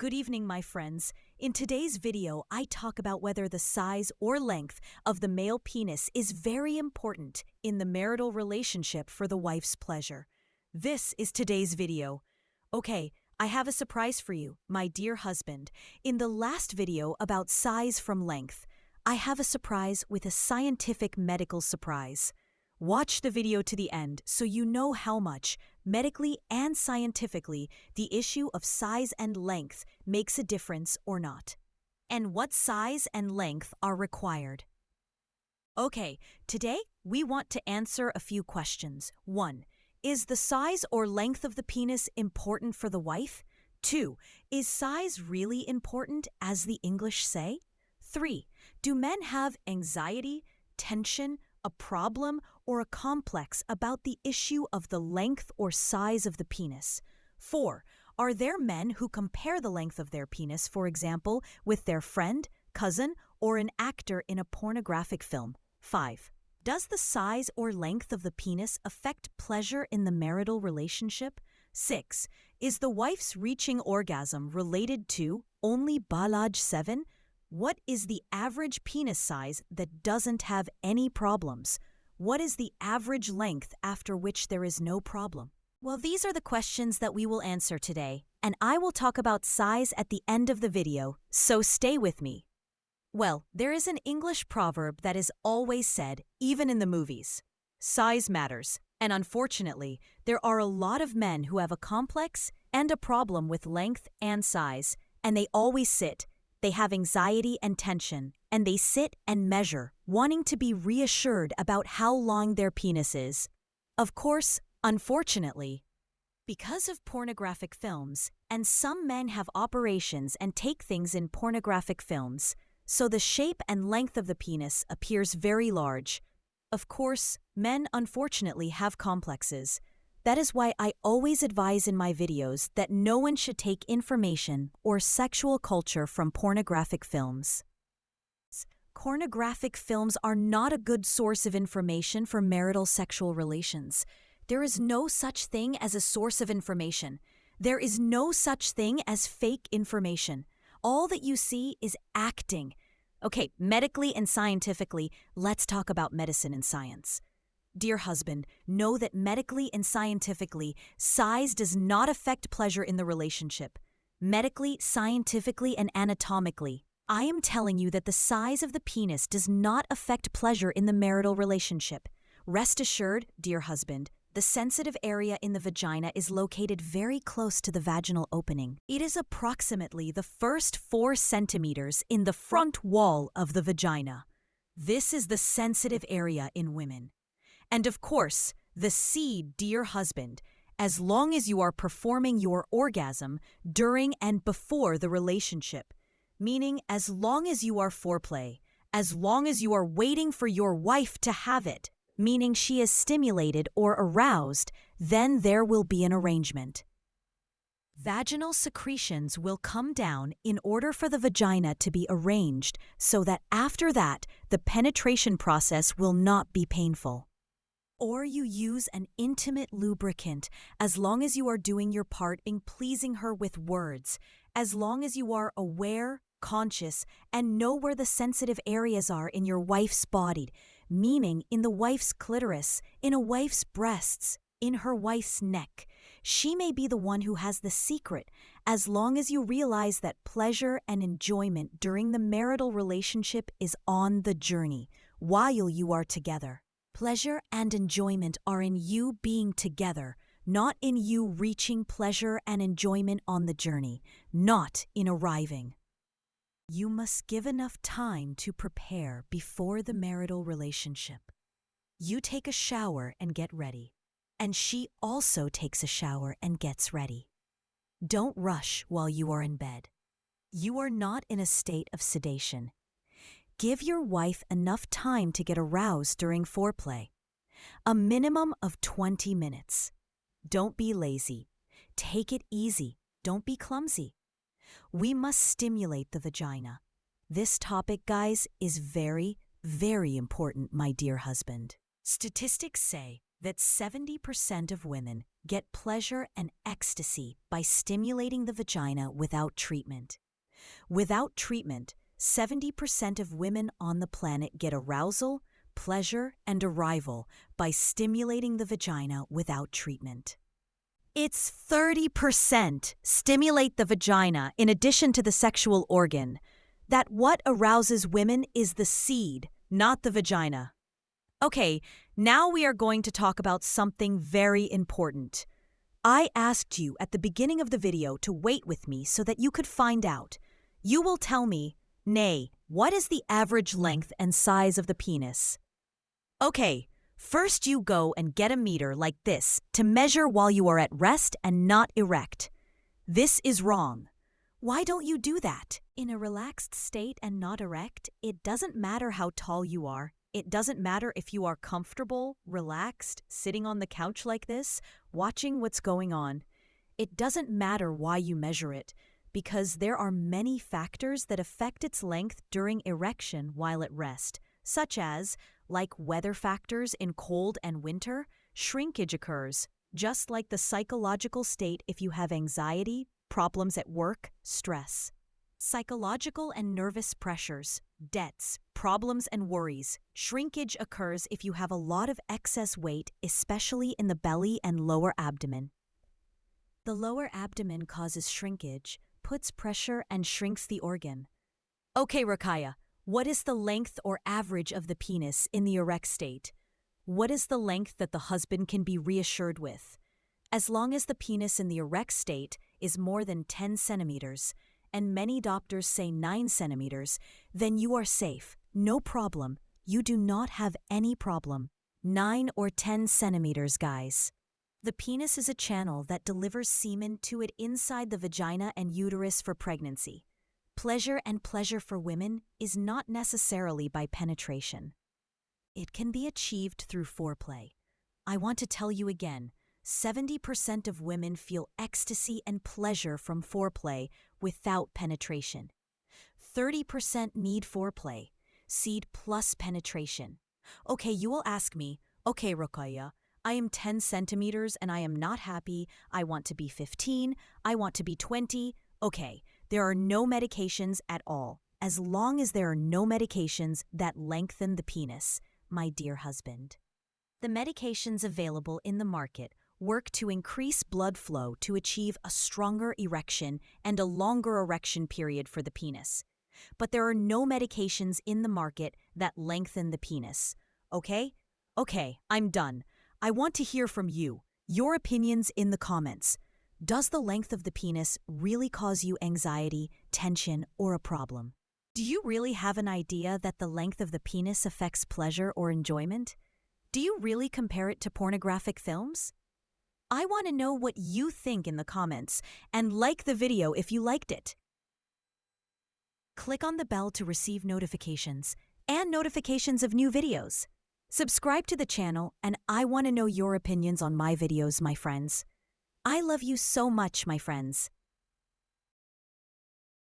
Good evening, my friends. In today's video, I talk about whether the size or length of the male penis is very important in the marital relationship for the wife's pleasure. This is today's video. Okay, I have a surprise for you, my dear husband. In the last video about size from length, I have a surprise with a scientific medical surprise. Watch the video to the end so you know how much, medically and scientifically, the issue of size and length makes a difference or not, and what size and length are required. Okay, today we want to answer a few questions. 1. Is the size or length of the penis important for the wife? 2. Is size really important, as the English say? 3. Do men have anxiety, tension, a problem, or a complex about the issue of the length or size of the penis? 4. Are there men who compare the length of their penis, for example, with their friend, cousin, or an actor in a pornographic film? 5. Does the size or length of the penis affect pleasure in the marital relationship? 6. Is the wife's reaching orgasm related to only balaj 7? What is the average penis size that doesn't have any problems? What is the average length after which there is no problem? Well, these are the questions that we will answer today, and I will talk about size at the end of the video, so stay with me. Well, there is an English proverb that is always said, even in the movies. Size matters, and unfortunately, there are a lot of men who have a complex and a problem with length and size, and they always sit. They have anxiety and tension, and they sit and measure, wanting to be reassured about how long their penis is. Of course, unfortunately, because of pornographic films, and some men have operations and take things in pornographic films, so the shape and length of the penis appears very large. Of course, men unfortunately have complexes. That is why I always advise in my videos that no one should take information or sexual culture from pornographic films. Pornographic films are not a good source of information for marital sexual relations. There is no such thing as a source of information. There is no such thing as fake information. All that you see is acting. Okay, medically and scientifically, let's talk about medicine and science. Dear husband, know that medically and scientifically, size does not affect pleasure in the relationship. Medically, scientifically, and anatomically, I am telling you that the size of the penis does not affect pleasure in the marital relationship. Rest assured, dear husband, the sensitive area in the vagina is located very close to the vaginal opening. It is approximately the first 4 centimeters in the front wall of the vagina. This is the sensitive area in women. And of course, the C, dear husband, as long as you are performing your orgasm during and before the relationship, meaning as long as you are foreplay, as long as you are waiting for your wife to have it, meaning she is stimulated or aroused, then there will be an arrangement. Vaginal secretions will come down in order for the vagina to be arranged so that after that, the penetration process will not be painful. Or you use an intimate lubricant as long as you are doing your part in pleasing her with words, as long as you are aware, conscious, and know where the sensitive areas are in your wife's body, meaning in the wife's clitoris, in a wife's breasts, in her wife's neck. She may be the one who has the secret, as long as you realize that pleasure and enjoyment during the marital relationship is on the journey, while you are together. Pleasure and enjoyment are in you being together, not in you reaching pleasure and enjoyment on the journey, not in arriving. You must give enough time to prepare before the marital relationship. You take a shower and get ready, and she also takes a shower and gets ready. Don't rush while you are in bed. You are not in a state of sedation. Give your wife enough time to get aroused during foreplay. A minimum of 20 minutes. Don't be lazy. Take it easy. Don't be clumsy. We must stimulate the vagina. This topic, guys, is very, very important, my dear husband. Statistics say that 70% of women get pleasure and ecstasy by stimulating the vagina without treatment. Without treatment, 70% of women on the planet get arousal, pleasure, and arrival by stimulating the vagina without treatment. It's 30% stimulate the vagina in addition to the sexual organ. That what arouses women is the seed, not the vagina. Okay, now we are going to talk about something very important. I asked you at the beginning of the video to wait with me so that you could find out. You will tell me, nay, what is the average length and size of the penis? Okay, first you go and get a meter like this to measure while you are at rest and not erect. This is wrong. Why don't you do that? In a relaxed state and not erect, it doesn't matter how tall you are. It doesn't matter if you are comfortable, relaxed, sitting on the couch like this, watching what's going on. It doesn't matter why you measure it, because there are many factors that affect its length during erection while at rest, such as, like weather factors in cold and winter, shrinkage occurs, just like the psychological state if you have anxiety, problems at work, stress. Psychological and nervous pressures, debts, problems and worries. Shrinkage occurs if you have a lot of excess weight, especially in the belly and lower abdomen. The lower abdomen causes shrinkage, puts pressure and shrinks the organ. Okay, Rakaya, what is the length or average of the penis in the erect state? What is the length that the husband can be reassured with? As long as the penis in the erect state is more than 10 centimeters, and many doctors say 9 centimeters, then you are safe. No problem. You do not have any problem. 9 or 10 centimeters, guys. The penis is a channel that delivers semen to it inside the vagina and uterus for pregnancy. Pleasure for women is not necessarily by penetration. It can be achieved through foreplay. I want to tell you again, 70% of women feel ecstasy and pleasure from foreplay without penetration. 30% need foreplay, seed plus penetration. Okay, you will ask me, okay, Rakaya, I am 10 centimeters and I am not happy. I want to be 15. I want to be 20. Okay, there are no medications at all, as long as there are no medications that lengthen the penis, my dear husband. The medications available in the market work to increase blood flow to achieve a stronger erection and a longer erection period for the penis. But there are no medications in the market that lengthen the penis. Okay? Okay, I'm done. I want to hear from you, your opinions in the comments. Does the length of the penis really cause you anxiety, tension, or a problem? Do you really have an idea that the length of the penis affects pleasure or enjoyment? Do you really compare it to pornographic films? I want to know what you think in the comments, and like the video if you liked it. Click on the bell to receive notifications and notifications of new videos. Subscribe to the channel, and I want to know your opinions on my videos, my friends. I love you so much, my friends.